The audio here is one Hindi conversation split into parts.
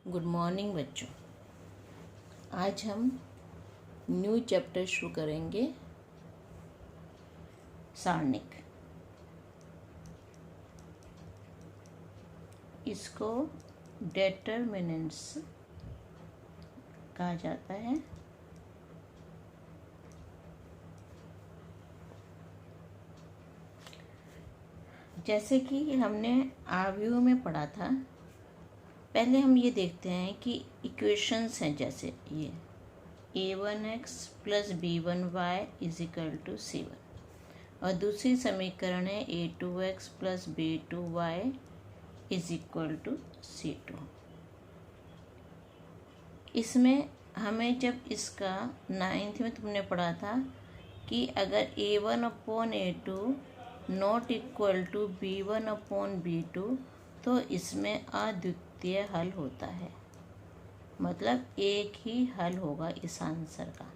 गुड मॉर्निंग बच्चों। आज हम न्यू चैप्टर शुरू करेंगे सारणिक। इसको डेटरमिनेंट्स कहा जाता है। जैसे कि हमने आव्यूह में पढ़ा था, पहले हम ये देखते हैं कि इक्वेशंस हैं, जैसे ये a1x plus b1y is equal to c1 और दूसरी समीकरण है a2x plus b2y is equal to c2। इसमें हमें जब इसका 9th में तुमने पढ़ा था कि अगर a1 upon a2 not equal to b1 upon b2 तो इसमें अद्वितीय हल होता है, मतलब एक ही हल होगा इस आंसर का।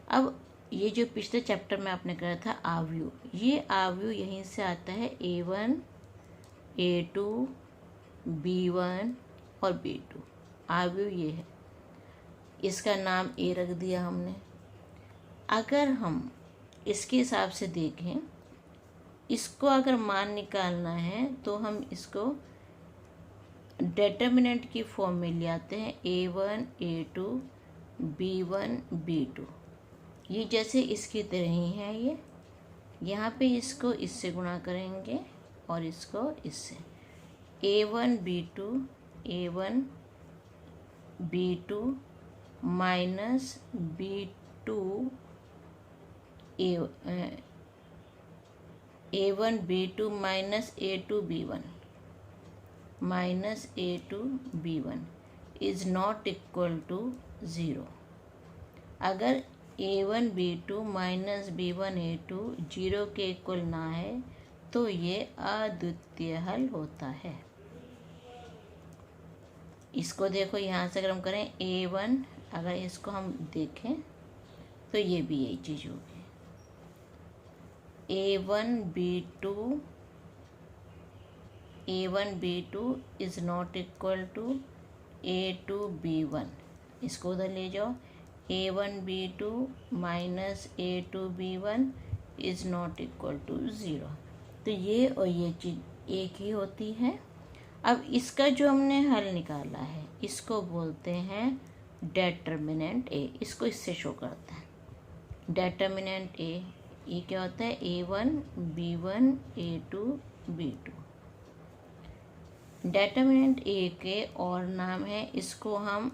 अब ये जो पिछले चैप्टर में आपने कहा था आव्यूह, ये आव्यूह यहीं से आता है a1, a2, b1 और b2। आव्यूह ये है, इसका नाम a रख दिया हमने। अगर हम इसके हिसाब से देखें, इसको अगर मान निकालना है तो हम इसको डेटर्मिनेंट की फॉर्म में ले आते हैं a1, a2, b1, b2। ये जैसे इसकी तरह ही है। ये यहाँ पे इसको इससे गुणा करेंगे और इसको इससे a1 b2 minus b2 a1 b2 minus a2 b1 minus a2 b1 is not equal to 0। अगर a1 b2 minus b1 a2 0 के इक्वल ना है तो ये अद्वितीय हल होता है। इसको देखो, यहाँ से अगर हम करें a1, अगर इसको हम देखें तो ये भी यही चीज़ होगी। a1 b2 is not equal to a2 b1। इसको उधर ले जाओ, a1 b2 minus a2 b1 is not equal to 0। तो ये और ये चीज़ एक ही होती है। अब इसका जो हमने हल निकाला है इसको बोलते हैं डेटर्मिनेंट a। इसको इससे शो करता है डेटर्मिनेंट a। ये क्या होता है a1 b1 a2 b2। Determinant a के और नाम है, इसको हम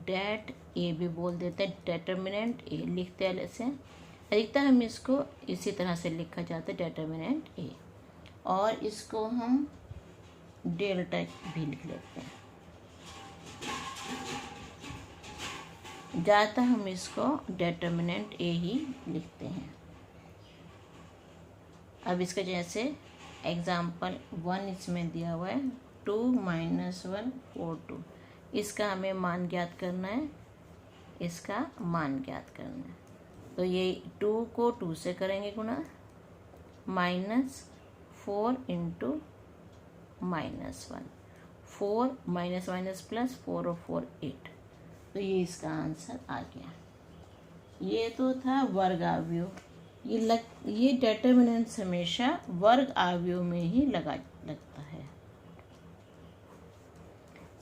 डेट a भी बोल देते हैं। डेटर्मिनेंट a लिखते हैं ऐसे, अधिकतर हम इसको इसी तरह से लिखा जाता है डेटर्मिनेंट a, और इसको हम डेल्टा भी लिख लेते हैं। ज़्यादातर हम इसको डेटर्मिनेंट a ही लिखते हैं। अब इसका जैसे एग्जाम्पल 1 इसमें दिया हुआ है 2 माइनस 1 4 2। इसका हमें मान ज्ञात करना है, इसका मान ज्ञात करना है। तो ये 2 को 2 से करेंगे गुणा, minus 4 into minus 1, 4 minus minus plus 4 और 4 8। तो ये इसका आंसर आ गया। ये तो था वर्ग आव्यूह। ये डेटर्मिनेंट्स हमेशा वर्ग आव्यूह में ही लगता है।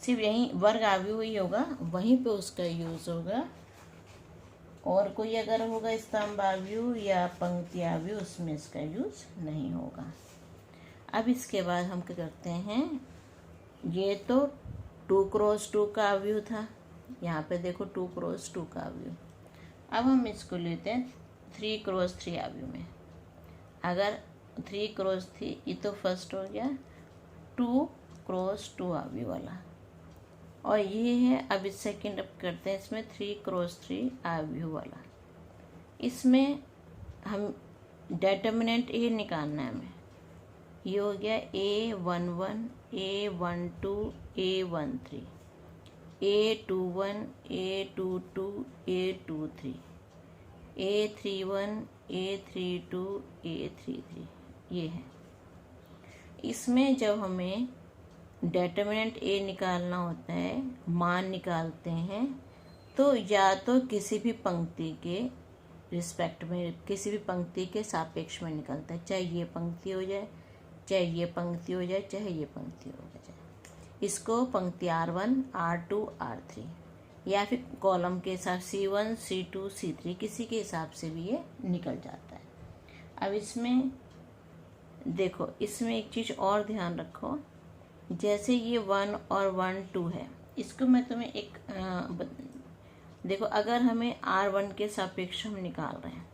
सिर्फ यहीं वर्ग आव्यूह ही होगा, वहीं पे उसका यूज़ होगा। और कोई अगर होगा स्तंभ आव्यूह या पंक्ति आव्यूह, उसमें इसका यूज़ नहीं होगा। अब इसके बाद हम क्या करते हैं, ये तो 2 क्रॉस 2 का आव्यूह था। यहाँ पे देखो 2 क्रॉस 2 का आव्यूह। अब हम इसको लेते हैं 3 क्रॉस 3 आव्यूह में। अगर 3 क्रॉस 3, ये तो फर्स्ट हो गया 2 क्रॉस 2 आव्यूह वाला, और ये है अब इस सेकेंड अप करते हैं इसमें 3 क्रॉस 3 आव्यूह वाला। इसमें हम डेटर्मिनेंट ए निकालना है हमें। ये हो गया a11 a12 a13 a21 a22 a23 a31 a32 a33। ये है। इसमें जब हमें डिटरमिनेंट ए निकालना होता है, मान निकालते हैं, तो या तो किसी भी पंक्ति के रिस्पेक्ट में, किसी भी पंक्ति के सापेक्ष में निकलता है, चाहे ये पंक्ति हो जाए, चाहे ये पंक्ति हो जाए, चाहे ये पंक्ति हो जाए। इसको पंक्ति R1, R2, R3 या फिर कॉलम के हिसाब C1, C2, C3 किसी के हिसाब से भी ये निकल जाता है। अब इसमें देखो, इसमें एक चीज़ और ध्यान रखो, जैसे ये 1 और 1, 2 है, इसको मैं तुम्हें एक देखो, अगर हमें R1 के सापेक्ष हम निकाल रहे हैं,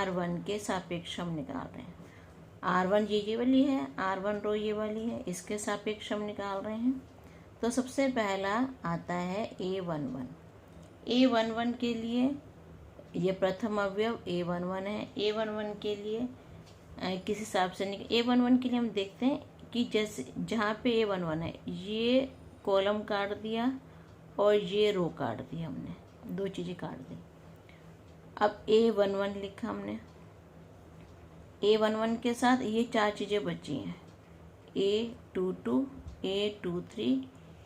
R1 के सापेक्ष हम निकाल रहे हैं, R1 ये वाली है, R1 रो ये वाली है, इसके सापेक्ष हम निकाल रहे हैं, तो सबसे पहला आता है A11। A11 के लिए ये प्रथम अवयव A11 है। A11 के लिए किस हिसाब से A11 के लिए हम देखते हैं कि जैसे जहाँ पे A11 है, ये कॉलम काट दिया और ये रो काट दिया, हमने दो चीज़ें काट दी। अब A11 लिखा हमने, A11 के साथ ये चार चीज़ें बची हैं, A22, A23,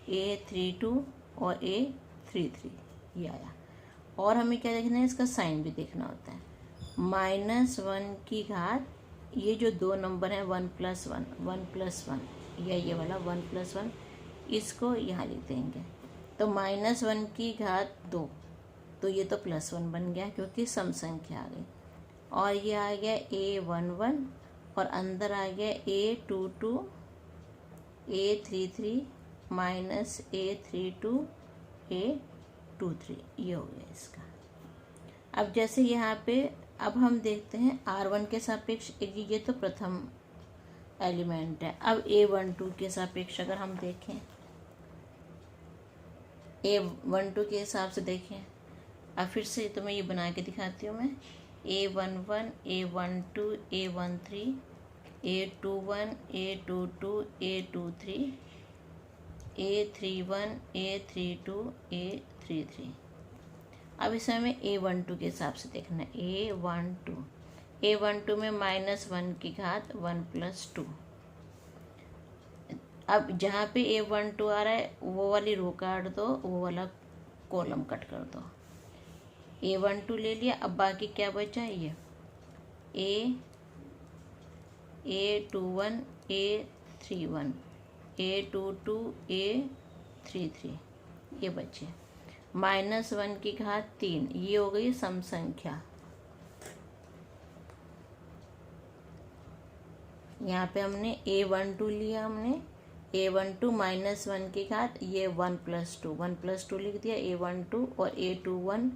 A32 और A33, ये आया। और हमें क्या देखना है, इसका साइन भी देखना होता है। -1 की घात, ये जो दो नंबर हैं 1 + 1, 1 + 1 या ये वाला 1 + 1, इसको यहाँ लिख देंगे। तो -1 की घात 2, तो ये तो +1 बन गया क्योंकि सम संख्या आ गई। और ये आ गया A11 और अंदर आ गया A22, A33 -A32, A23, ये हो गया इसका। अब जैसे यहाँ पे अब हम देखते हैं R1 के सापेक्ष, ये तो प्रथम एलिमेंट है। अब A12 के सापेक्ष अगर हम देखें, A12 के हिसाब से देखें, अब फिर से तो मैं ये बना के दिखाती हूँ मैं, A11, A12, A13, A21, A22, A23, A31, A32, A33। अब इसे हमें A12 के हिसाब से देखना है। A12 में -1 की घात 1 + 2। अब जहाँ पे A12 आ रहा है वो वाली रो काट दो, वो वाला कॉलम कट कर दो। A12 ले लिया, अब बाकी क्या बचा है, ये A21, A31, A22, A33, ये बचे। -1 की घात 3, ये हो गई सम संख्या। यहाँ पे हमने A12 लिया, हमने A12 -1 की घात, ये 1 + 2, 1 + 2 लिख दिया A12, और A21,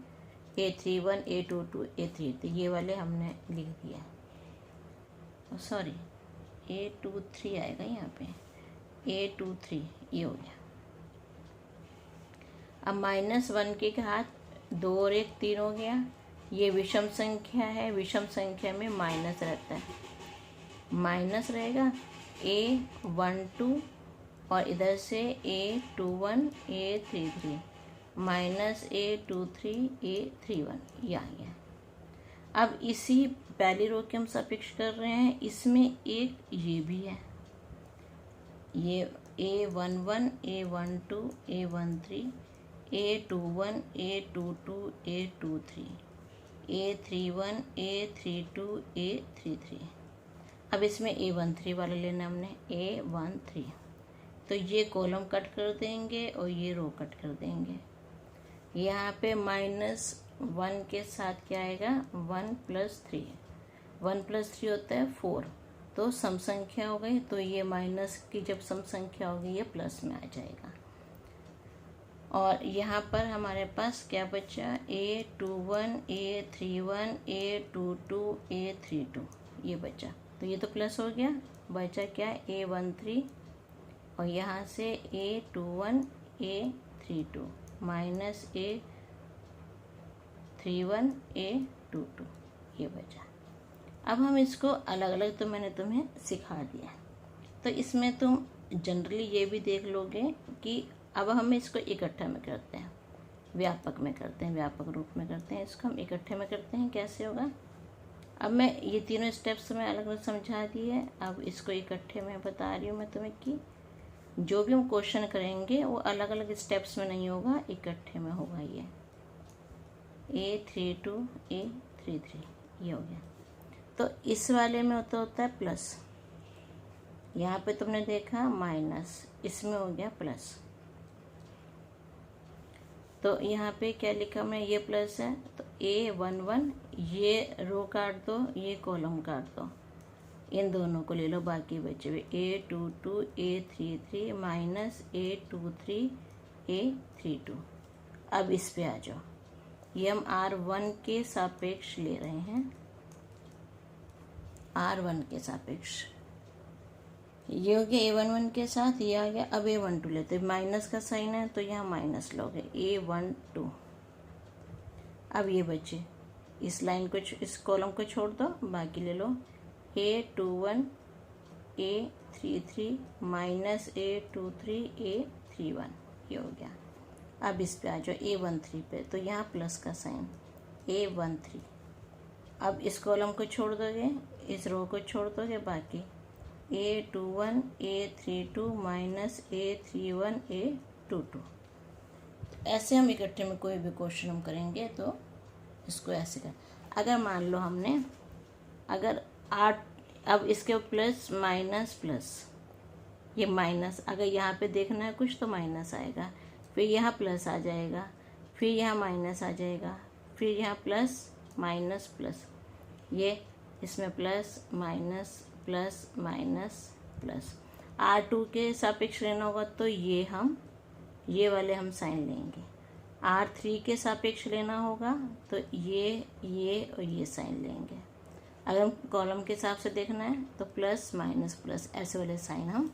A31, A22, A33, ये वाले हमने लिख दिया। सॉरी, A23 आएगा यहाँ पे, A23, ये हो गया। अब -1 की घात 2 और 1 3 हो गया। ये विषम संख्या है, विषम संख्या में माइनस रहता है, माइनस रहेगा A12 और इधर से A21, A33, -A23, A31, ये आ गया। अब इसी पहली रो के हम सापेक्ष कर रहे हैं, इसमें एक ये भी है, ये A11, A12, A13, A21, A22, A23, A31, A32, A33। अब इसमें A13 वाला लेना हमने, A13, तो ये कॉलम कट कर देंगे और ये रो कट कर देंगे। यहाँ पे -1 के साथ क्या आएगा, 1 + 3, 1 + 3 होता है 4, तो सम संख्या हो गई, तो ये माइनस की जब सम संख्या होगी ये प्लस में आ जाएगा। और यहाँ पर हमारे पास क्या बचा, A21, A31, A22, A32, ये बचा, तो ये तो प्लस हो गया। बचा क्या, A13 और यहाँ से A21, A32 -A31, A22, ये बचा। अब हम इसको अलग अलग, तो मैंने तुम्हें सिखा दिया, तो इसमें तुम जनरली ये भी देख लोगे कि अब हम इसको इकट्ठा में करते हैं, व्यापक में करते हैं, व्यापक रूप में करते हैं। इसको हम इकट्ठे में करते हैं, कैसे होगा, अब मैं ये तीनों स्टेप्स मैं अलग अलग समझा दिए, अब इसको इकट्ठे मैं बता रही हूँ मैं तुम्हें कि जो भी हम क्वेश्चन करेंगे वो अलग अलग स्टेप्स में नहीं होगा, इकट्ठे में होगा। ये A32 A33 ये हो गया। तो इस वाले में होता है प्लस, यहाँ पे तुमने देखा माइनस, इसमें हो गया प्लस। तो यहाँ पे क्या लिखा मैं, ये प्लस है तो A11, ये रो काट दो, ये कॉलम काट दो, इन दोनों को ले लो, बाकी बचे हुए A22 A33 minus A23 A32। अब इस पे आ जाओ, ये हम R1 के सापेक्ष ले रहे हैं, R1 के सापेक्ष। ये हो गया A11 के साथ, ये आ गया। अब A12 लेते, माइनस का साइन है तो यहाँ माइनस लोगे, A12। अब ये बचे, इस लाइन को, इस कॉलम को छोड़ दो, बाकी ले लो A21 A33 minus A23 A31 ये हो गया। अब इस पे आ जाओ A13 पे, तो यहाँ प्लस का साइन A13। अब इस कॉलम को छोड़ दोगे, इस रो को छोड़ दोगे, बाकी A21 A32 minus A31 A22। ऐसे हम इकट्ठे में कोई भी क्वेश्चन हम करेंगे तो इसको ऐसे कर। अगर मान लो हमने, अगर 8, अब इसके प्लस माइनस प्लस, ये माइनस, अगर यहाँ पे देखना है कुछ तो माइनस आएगा, फिर यहाँ प्लस आ जाएगा, फिर यहाँ माइनस आ जाएगा, फिर यहाँ प्लस माइनस प्लस, ये इसमें plus minus plus minus plus. R2 के सापेक्ष लेना होगा तो ये हम, ये वाले हम साइन लेंगे। R3 के सापेक्ष लेना होगा तो ये और ये साइन लेंगे। अगर हम कॉलम के हिसाब से देखना है तो प्लस माइनस प्लस, ऐसे वाले साइन हम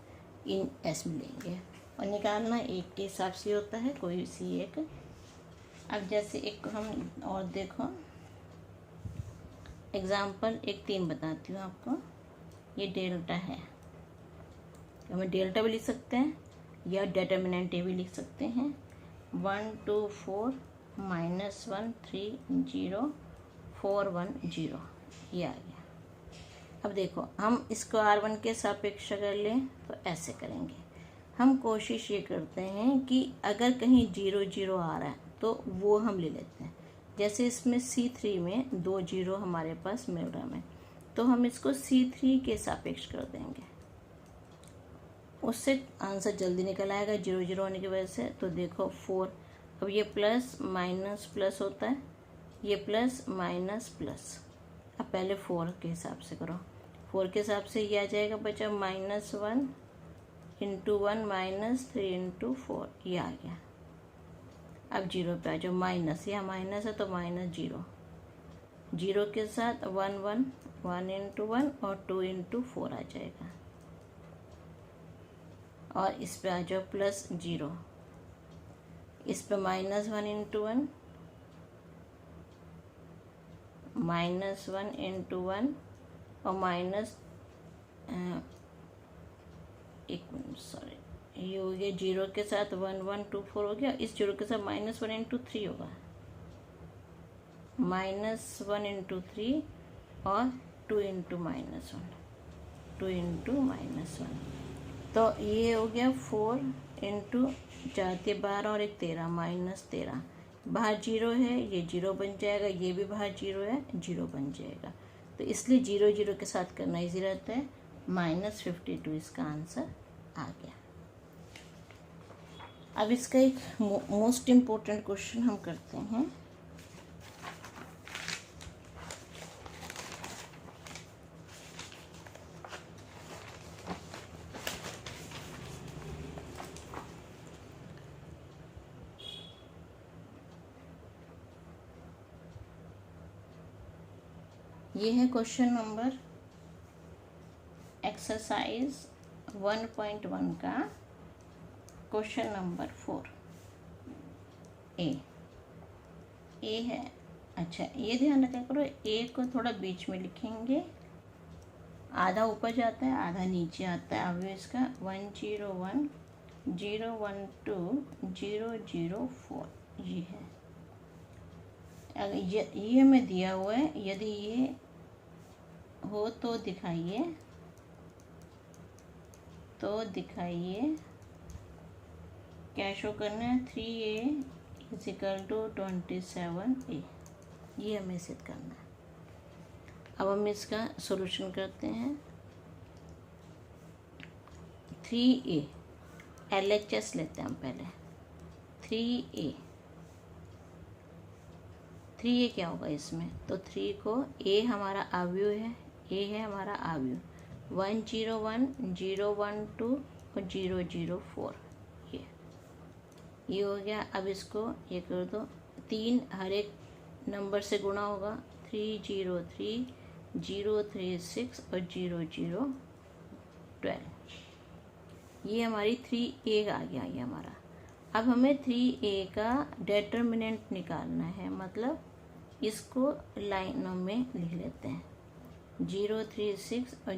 इन एस में लेंगे। और निकालना एक के हिसाब से होता है, कोई सी एक। अब जैसे एक हम और देखो एग्जाम्पल, एक 3 बताती हूँ आपको। ये डेल्टा है, तो हमें डेल्टा भी लिख सकते हैं या डिटर्मिनेंट भी लिख सकते हैं। 1 2 4 माइनस 1 3 0 4 1 0 ये आ गया। अब देखो हम इसको R1 के सापेक्ष अगर लें तो ऐसे करेंगे। हम कोशिश ये करते हैं कि अगर कहीं 0 0 आ रहा है तो वो हम ले लेते हैं। जैसे इसमें C3 में 2 0 हमारे पास मिल रहा है, तो हम इसको C3 के सापेक्ष कर देंगे, उससे आंसर जल्दी निकल आएगा 0 0 होने की वजह से। तो देखो 4, अब ये प्लस माइनस प्लस होता है, ये प्लस माइनस प्लस। अब पहले 4 के हिसाब से करो, 4 के हिसाब से ये आ जाएगा बचा -1 इंटू 1 माइनस 3 इंटू 4 ये आ गया। अब 0 पे आ जाओ, माइनस, यहाँ माइनस है तो -0, 0 के साथ 1 1 1 इंटू 1 और 2 इंटू 4 आ जाएगा। और इस पे आ जाओ +0, इस पे -1 इंटू 1 -1 इंटू 1 और माइनस, एक मिनट सॉरी, ये हो गया 0 के साथ 1 1 2 4 हो गया। इस 0 के साथ -1 इंटू 3 होगा, -1 इंटू 3 और 2 इंटू -1 2 इंटू -1। तो ये हो गया 4 इंटू 4 12 और 1 13 -13। बाहर 0 है, ये 0 बन जाएगा, ये भी बाहर 0 है, 0 बन जाएगा। तो इसलिए 0 0 के साथ करना इजी रहता है। -52 इसका आंसर आ गया। अब इसका एक मोस्ट इम्पोर्टेंट क्वेश्चन हम करते हैं। ये है क्वेश्चन नंबर एक्सरसाइज 1.1 का क्वेश्चन नंबर 4 ए है। अच्छा ये ध्यान रखा करो, ए को थोड़ा बीच में लिखेंगे, आधा ऊपर जाता है आधा नीचे आता है। अब इसका 1 0 1 0 1 2 0 0 4 ये है। अगर ये हमें दिया हुआ है, यदि ये हो तो दिखाइए, क्या शो करना है, 3a is equal to 27a, ये हमें सिद्ध करना है। अब हम इसका सॉल्यूशन करते हैं। 3a LHS लेते हैं हम पहले। 3a क्या होगा इसमें, तो 3 को a हमारा अवयव है, a है हमारा अवयव, 101 012 और 004, ये हो गया। अब इसको ये कर दो, 3 हर एक नंबर से गुणा होगा, 303 036 और 0012, ये हमारी 3a आ गया ये हमारा। अब हमें 3a का डिटर्मिनेंट निकालना है, मतलब इसको लाइनों में लिख लेते हैं, 036 और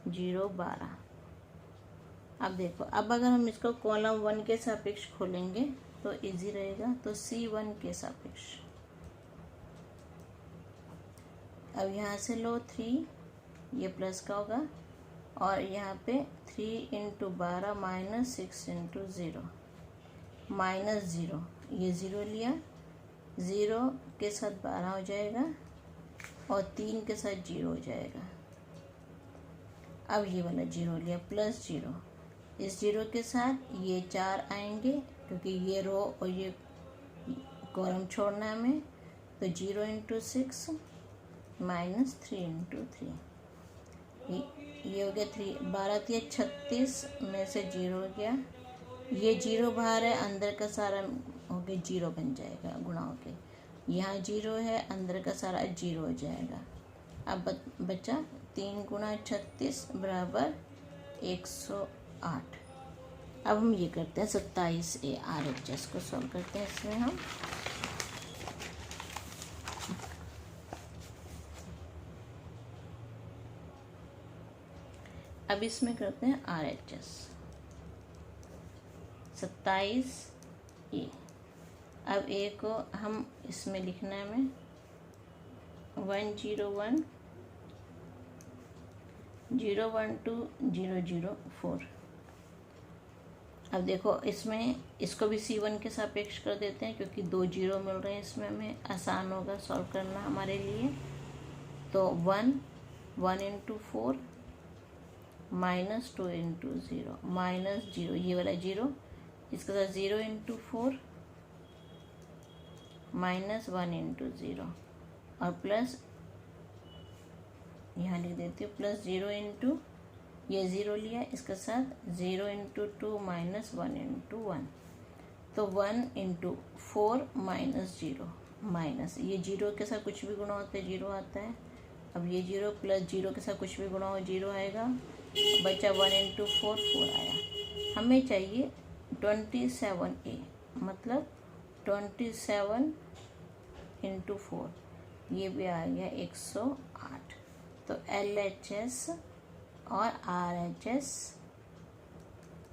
0012। अब देखो, अब अगर हम इसको कॉलम 1 के सापेक्ष खोलेंगे तो इजी रहेगा, तो C1 के सापेक्ष। अब यहाँ से लो 3, ये प्लस का होगा, और यहाँ पे 3 × 12 माइनस 6 × 0 माइनस 0, ये 0 लिया, 0 के साथ 12 हो जाएगा और 3 के साथ 0 हो जाएगा। अब ये वाला 0 लिया, प्लस 0, इस 0 के साथ ये 4 आएंगे क्योंकि ये रो और ये कॉलम छोड़ना है हमें, तो 0 × 6 माइनस 3 × 3, ये हो गया 3, 12 3 36 में से 0 हो गया, ये 0 बाहर है, अंदर का सारा हो गया 0 बन जाएगा गुणा हो के, यहाँ 0 है, अंदर का सारा 0 हो जाएगा। अब बचा 3 × 36 बराबर 108। अब हम ये करते हैं 27a RHS को सॉल्व करते हैं। इसमें हम अब इसमें करते हैं RHS 27a। अब a को हम इसमें लिखना है हमें 101 012 004। अब देखो इसमें इसको भी C1 के सापेक्ष कर देते हैं क्योंकि 2 0 मिल रहे हैं इसमें, हमें आसान होगा सॉल्व करना हमारे लिए। तो 1 × 4 माइनस 2 × 0 माइनस 0, ये वाला 0, इसके साथ 0 × 4 माइनस 1 × 0 और प्लस यहाँ लिख देती हूँ, प्लस 0 × ये 0 लिया, इसके साथ 0 × 2 माइनस 1 × 1, तो 1 × 4 माइनस 0 माइनस, ये 0 के साथ कुछ भी गुणा होता है 0 आता है। अब ये 0 प्लस 0 के साथ कुछ भी गुणा हो 0 आएगा, बचा 1 × 4 4 आया। हमें चाहिए 27a, मतलब 27 × 4, ये भी आ गया 108। तो LHS और RHS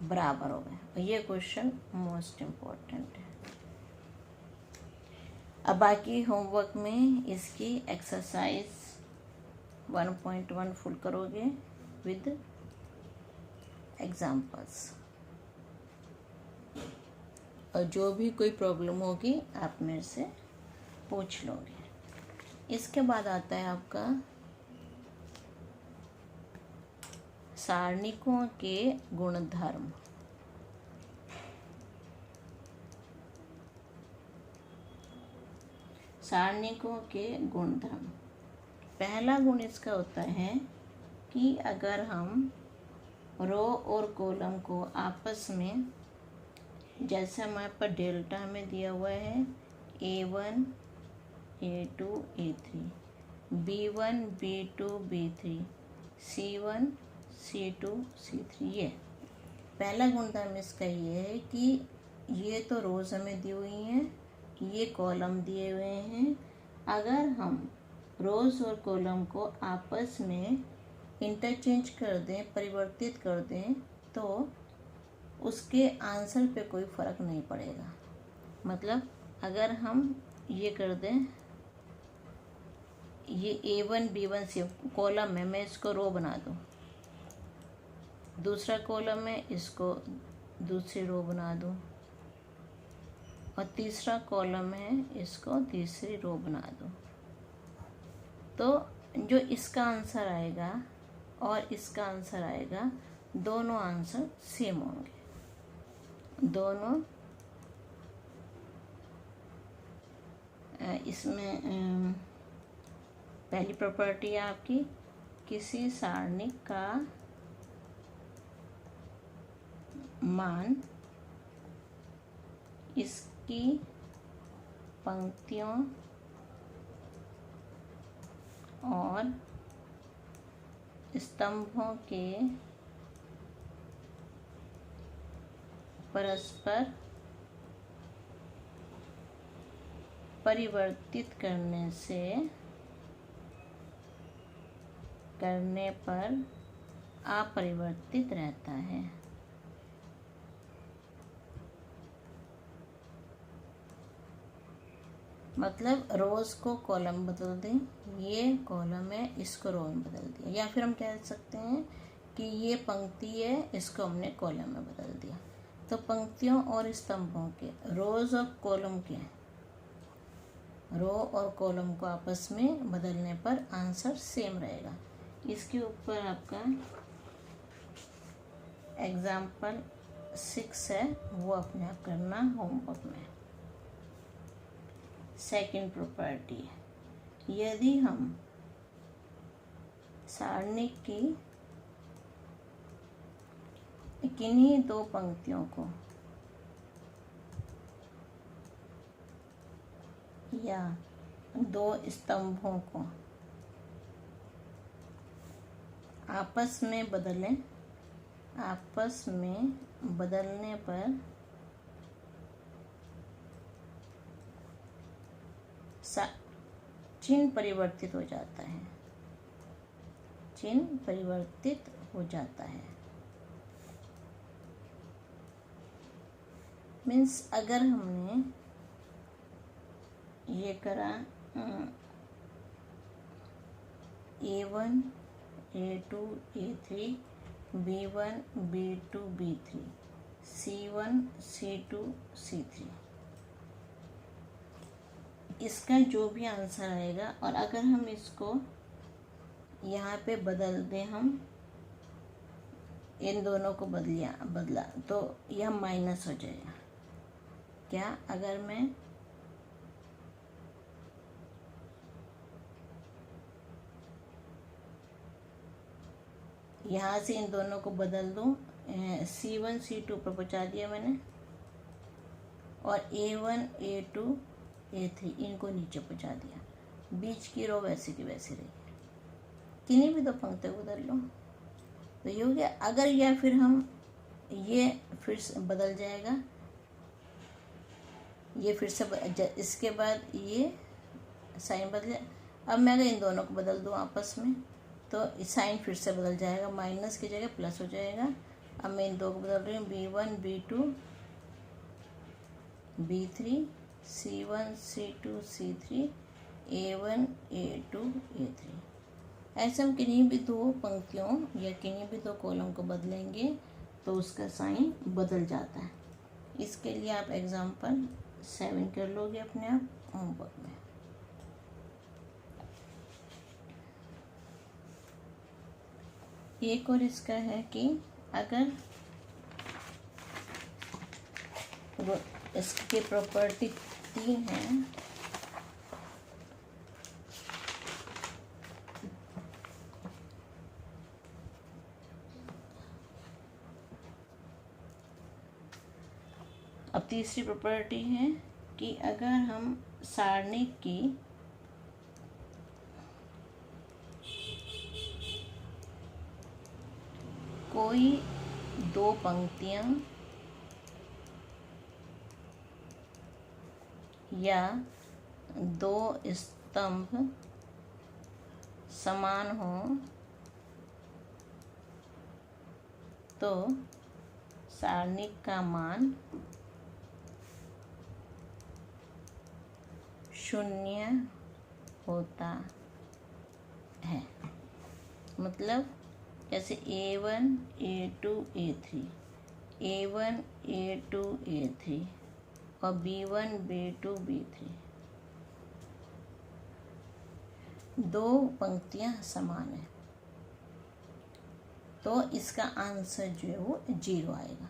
बराबर हो गए, और ये क्वेश्चन मोस्ट इम्पोर्टेंट है। अब बाकी होमवर्क में इसकी एक्सरसाइज 1.1 फुल करोगे विद एग्जाम्पल्स, और जो भी कोई प्रॉब्लम होगी आप मेरे से पूछ लोगे। इसके बाद आता है आपका सारणिकों के गुणधर्म। सारणिकों के गुणधर्म, पहला गुण इसका होता है कि अगर हम रो और कॉलम को आपस में, जैसे हमारे पर डेल्टा में दिया हुआ है A1 A2 A3, B1 B2 B3, C1 C2 C3, ये पहला गुणधर्म इसका ये है कि ये तो रोज़ हमें दी हुई हैं, ये कॉलम दिए हुए हैं, अगर हम रोज़ और कॉलम को आपस में इंटरचेंज कर दें, परिवर्तित कर दें, तो उसके आंसर पे कोई फ़र्क नहीं पड़ेगा। मतलब अगर हम ये कर दें ये A1 B1 C कॉलम है, मैं इसको रो बना दूँ। दूसरा कॉलम है, इसको दूसरी रो बना दूँ। और तीसरा कॉलम है, इसको तीसरी रो बना दूँ। तो जो इसका आंसर आएगा और इसका आंसर आएगा, दोनों आंसर सेम होंगे। दोनों इसमें पहली प्रॉपर्टी है आपकी, किसी सारणी का मान इसकी पंक्तियों और स्तंभों के परस्पर परिवर्तित करने पर अपरिवर्तित रहता है। मतलब रोज को कॉलम बदल दें, ये कॉलम है, इसको रो में बदल दिया। या फिर हम कह सकते हैं कि ये पंक्ति है, इसको हमने कॉलम में बदल दिया। तो पंक्तियों और स्तंभों के, रोज और कॉलम के, रो और कॉलम को आपस में बदलने पर आंसर सेम रहेगा। इसके ऊपर आपका एग्जाम्पल 6 है, वो अपने आप करना होमवर्क में। सेकंड प्रॉपर्टी, यदि हम सारणी की किन्हीं दो पंक्तियों को या दो स्तंभों को आपस में बदलने पर चिन्ह परिवर्तित हो जाता है। चिन्ह परिवर्तित हो जाता है मीन्स अगर हमने ये करा A1 A2 A3 B1 B2 B3 C1 C2 C3, इसका जो भी आंसर आएगा, और अगर हम इसको यहाँ पे बदल दें, हम इन दोनों को बदला तो यह माइनस हो जाएगा। क्या, अगर मैं यहाँ से इन दोनों को बदल दूँ, C1 C2 पर पहुँचा दिया मैंने, और A1 A2 A3 इनको नीचे पहुँचा दिया, बीच की रो वैसे की वैसे रही, किन्हीं भी दो पंक्तियों को बदल लो तो ये हो गया। अगर या फिर हम ये फिर से बदल जाएगा, ये फिर से इसके बाद ये साइन बदल, अब मैं अगर इन दोनों को बदल दूँ आपस में तो साइन फिर से बदल जाएगा, माइनस की जगह प्लस हो जाएगा। अब मैं इन दो को बदल रही हूँ, B1 B2 B3 C1 C2 C3 A1 A2 A3। ऐसे हम किन्हीं भी दो पंक्तियों या किन्हीं भी दो कॉलम को बदलेंगे तो उसका साइन बदल जाता है। इसके लिए आप एग्जाम्पल 7 कर लोगे अपने आप होमवर्क में। एक और इसका है कि अगर इसके प्रॉपर्टी 3 है, अब तीसरी प्रॉपर्टी है कि अगर हम सारणी की कोई दो पंक्तियां या दो स्तंभ समान हो तो सारणी का मान 0 होता है। मतलब जैसे A1 A2 A3, A1 A2 A3 और B1 B2 B3, दो पंक्तियां समान है तो इसका आंसर जो है वो 0 आएगा।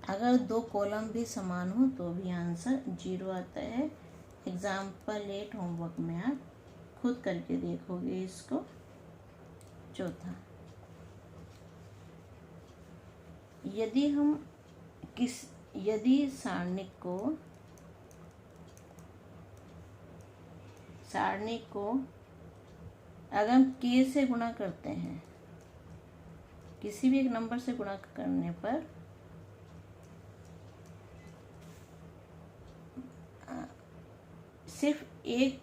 अगर दो कॉलम भी समान हो तो भी आंसर 0 आता है। एग्जाम्पल 8 होमवर्क में आप खुद करके देखोगे इसको। चौथा, यदि सारणी को अगर हम k से गुणा करते हैं, किसी भी एक नंबर से गुणा करने पर सिर्फ एक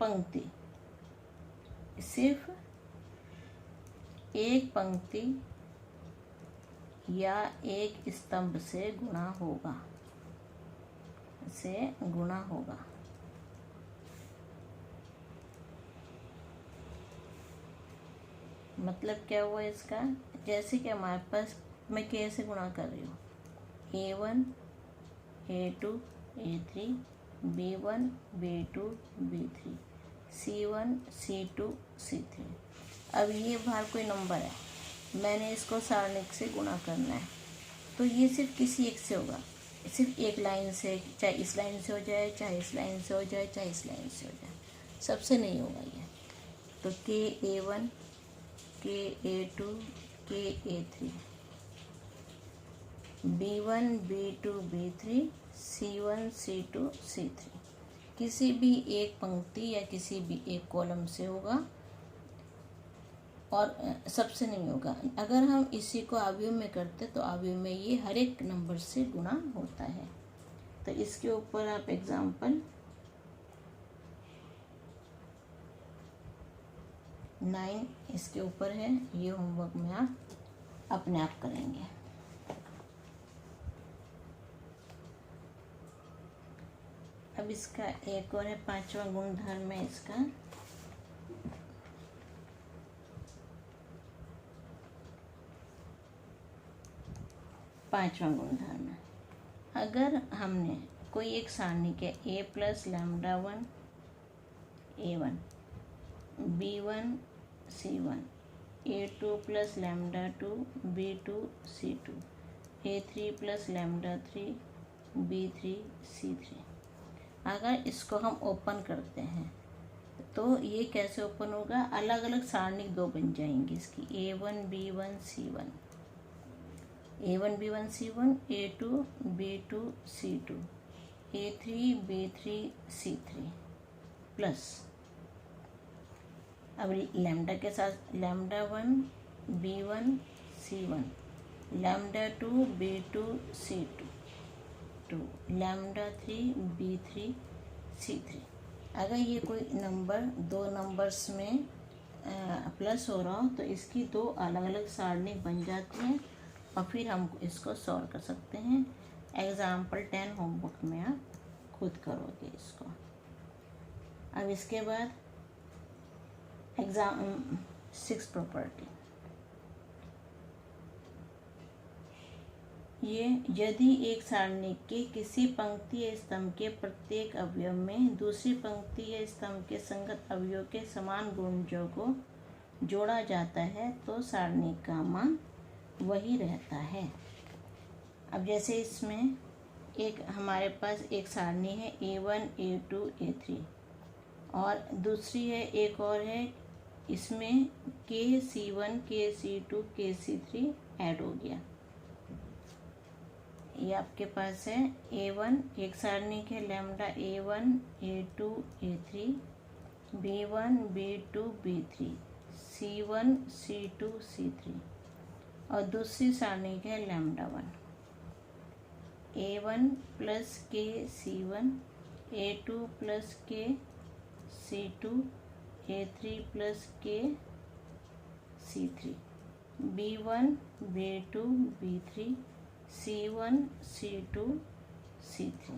पंक्ति या एक स्तंभ से गुणा होगा। मतलब क्या हुआ इसका? जैसे कि हमारे पास मैं k से गुणा कर रही हूँ, A1 A2 A3 B1 B2 B3 C1 C2 C3। अब ये बाहर कोई नंबर है, मैंने इसको सारणिक से गुणा करना है तो ये सिर्फ किसी एक से होगा, सिर्फ एक लाइन से, चाहे इस लाइन से हो जाए, चाहे इस लाइन से हो जाए, चाहे इस लाइन से हो जाए, सबसे नहीं होगा ये। तो k A1 k A2 k A3 B1 B2 B3 C1 C2 C3 किसी भी एक पंक्ति या किसी भी एक कॉलम से होगा और सबसे नहीं होगा। अगर हम इसी को अवयव में करते तो अवयव में ये हर एक नंबर से गुणा होता है। तो इसके ऊपर आप एग्जाम्पल 9 इसके ऊपर है, ये होमवर्क में आप अपने आप करेंगे। अब इसका एक और है, 5वां गुणधर्म है इसका। पांचवा गुणधर्म, अगर हमने कोई एक सारणी के A plus lambda 1 A1 B1 C1 A2 plus lambda 2 B2 C2 A3 plus lambda 3 B3 C3, अगर इसको हम ओपन करते हैं तो ये कैसे ओपन होगा? अलग अलग सारणी दो बन जाएंगी इसकी, A1 B1 C1 A1 B1 C1 A2 B2 C2 A3 B3 C3 plus अब लैम्डा के साथ lambda 1 B1 C1 lambda 2 B2 C2 lambda 3 B3 C3। अगर ये कोई नंबर दो नंबर्स में प्लस हो रहा हो तो इसकी दो अलग अलग सारणी बन जाती हैं और फिर हम इसको सॉल्व कर सकते हैं। एग्जाम्पल 10 होमवर्क में आप खुद करोगे इसको। अब इसके बाद एग्जाम 6 प्रॉपर्टी, ये यदि एक सारणी के किसी पंक्ति या स्तंभ के प्रत्येक अवयव में दूसरी पंक्ति या स्तंभ के संगत अवयव के समान गुणजों को जोड़ा जाता है तो सारणी का मान वही रहता है। अब जैसे इसमें एक हमारे पास एक सारणी है A1 A2 A3 और दूसरी है एक और है, इसमें k C1 k C2 k C3 add हो गया। ये आपके पास है A1 एक सारणी के lambda A1 A2 A3 B1 B2 B3 C1 C2 C3 और दूसरी सारणी के lambda 1 A1 plus k C1 A2 plus k C2 A3 plus k C3 B1 B2 B3 C1 C2 C3।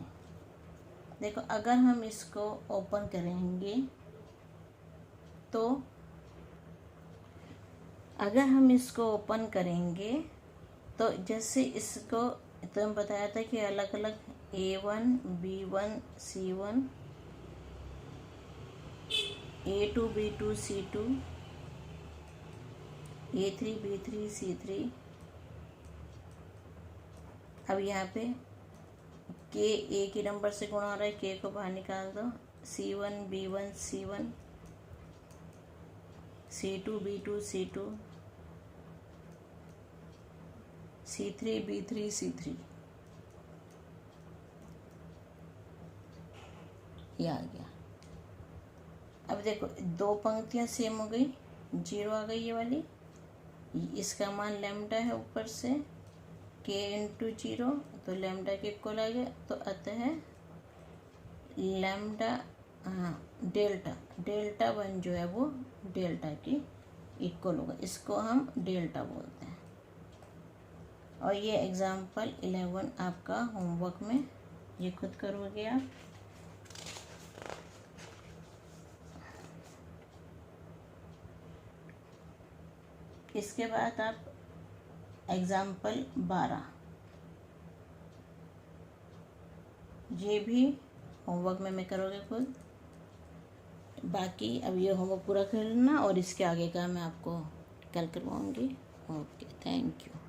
देखो अगर हम इसको ओपन करेंगे तो अगर हम इसको ओपन करेंगे तो जैसे इसको तो हम बताया था कि अलग अलग A1 B1 C1 A2 B2 C2 A3 B3 C3। अब यहाँ पे K एक ही नंबर से गुणा हो रहा है, K को बाहर निकाल दो। C1 B1 C1 C2 B2 C2 C3 B3 C3, ये आ गया। अब देखो दो पंक्तियां सेम हो गई, 0 आ गई ये वाली, इसका मान लैम्डा है ऊपर से K इंटू 0, तो लैम्डा के इक्वल आ गया। तो अतः लैम्डा डेल्टा 1 जो है वो डेल्टा की इक्वल होगा, इसको हम डेल्टा बोलते हैं। और ये एग्जाम्पल 11 आपका होमवर्क में, ये खुद करोगे आप। इसके बाद आप एग्जाम्पल 12, ये भी होमवर्क में करोगे खुद। बाकी अब ये होमवर्क पूरा कर लेना और इसके आगे का मैं आपको कल करवाऊँगी। Okay, thank you.